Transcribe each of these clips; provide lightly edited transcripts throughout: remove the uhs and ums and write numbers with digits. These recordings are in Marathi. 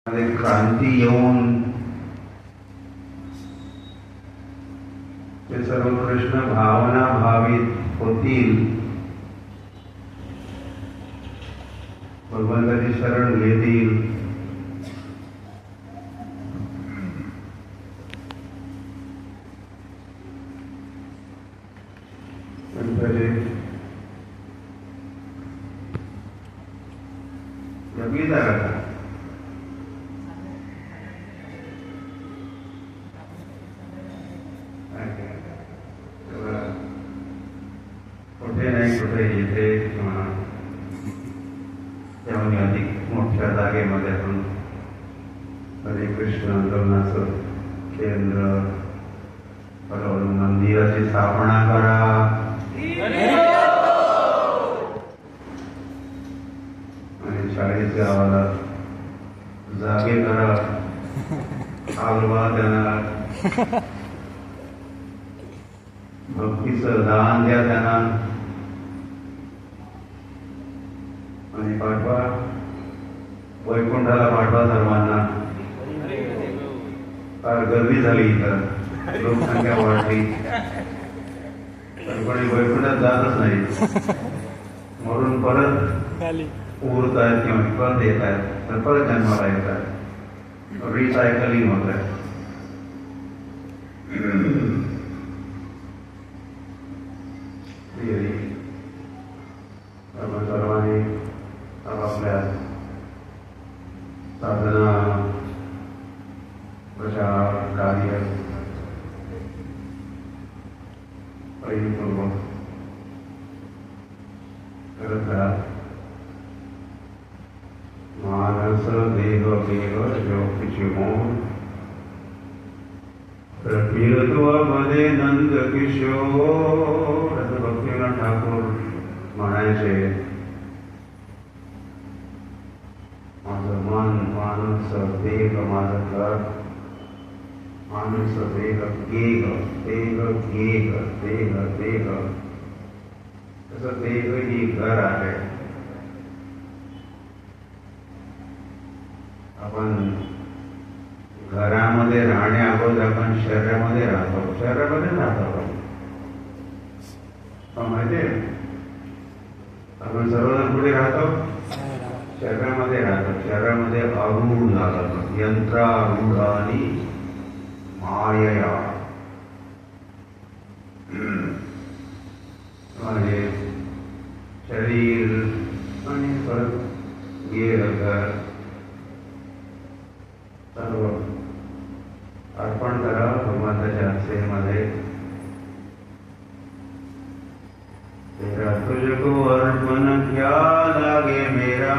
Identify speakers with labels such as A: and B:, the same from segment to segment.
A: क्रांती येऊन ते सर्व कृष्ण भावना भावित होतील, भगवंताची शरण घेतील, जगली जागा कुठे नाही कुठे इथे किंवा त्यामुळे अधिक मोठ्या जागेमध्ये आपण हरे कृष्ण आंदोलनाचं केंद्र बरोबर मंदिराची स्थापना करा, आणि शाळेचे आवाजात जागे करा, आग्रह देणार, भक्तीचं दान द्या त्यांना, आणि पाठवा वैकुंठाला, पाठवा सर्वांना. फार गर्दी झाली, इथं लोकसंख्या वाढली, कोणी वैकुंठात जातच नाही, म्हणून परत उरत आहेत किंवा परत येत आहेत, तर परत जन्माला येत आहेत, रिसायकलिंग होत आहे. आपण सर्वांनी आपापल्या साधना, प्रचार कार्य परिपूर्वक करत राहा. मानस देह देह जोगचिमो प्रपिरत्वामध्ये नंद किशोर, असं भक्तिनाथ ठाकूर म्हणायचे. माझं मन, मानस देह माझं घर, मानस देह गेग, देह गेग, देह देह, तसं देह ही घर आहे. आपण घरामध्ये राहण्या अगोदर आपण शरीरामध्ये राहतो, शरीरामध्ये राहतो आपण माहिती आहे. आपण सर्वजण कुठे राहतो? शरीरामध्ये राहतो. शरीरामध्ये आरूढ झालं, यंत्रारूढानी मायया, म्हणजे शरीर आणि परत गेलं घर सर्व अर्पण करा भगवंताच्या सेवेमध्ये. तेरा तुझको अर्पण क्या लागे मेरा,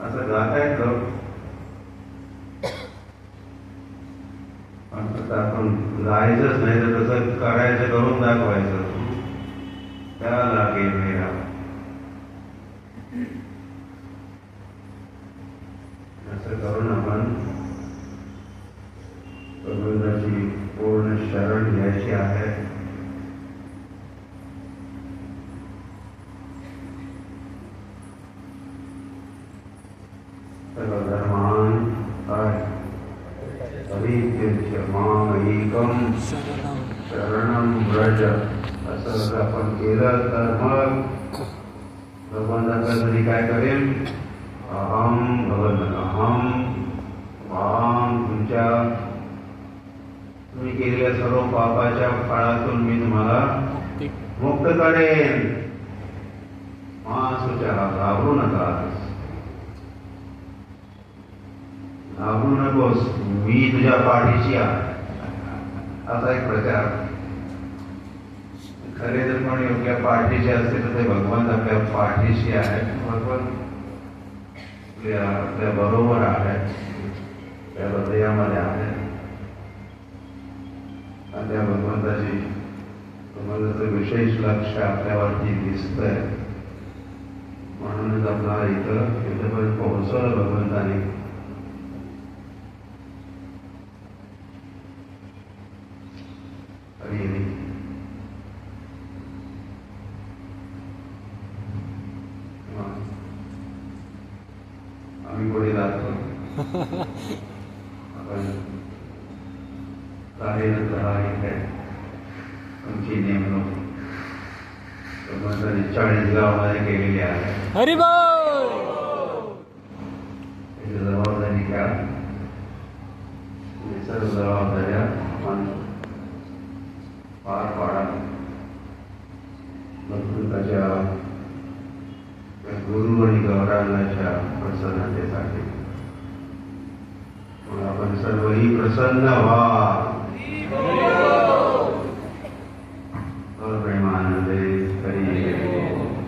A: असं गातायत लोक. आपण गायचंच नाही तर तसं करायचं, करून दाखवायचं. क्या लागे मेरा, असं करून आपण भगवंताची पूर्ण शरण घ्यायची आहे. सर्वधर्मान काय परित्यज्य माम एकम शरणम व्रज, असं जर आपण केलं तर मग भगवंताकडे काय करेल? अहम भगवंत, अहम वाम, तुम्ही केलेल्या सर्व पापाच्या फळातून मी तुम्हाला मुक्त करेन. मासुच्या, घाबरू नका, घाबरू नकोस, मी तुझ्या पाठीशी आहे, असा एक प्रचार. खरे जर कोणी योग्य पाठीशी असते तर ते भगवान आपल्या पाठीशी आहे, भगवान आपल्या बरोबर आहे, त्या हृदयामध्ये आहे. आणि त्या भगवंताचं विशेष लक्ष आपल्यावरती दिसतंय, म्हणूनच आपल्याला इथं पोहोचवलं भगवंताने. आम्ही पुढे जातो. आपण कार्यरत आहे तुमची नेमणूक 40 गावामध्ये केलेली आहे. जबाबदारी घ्या. सर्व जबाबदाऱ्या आपण पार पाडा. भक्ताच्या गुरु आणि गौरांगाच्या प्रसन्नतेसाठी आपण सर्वही प्रसन्न व्हा.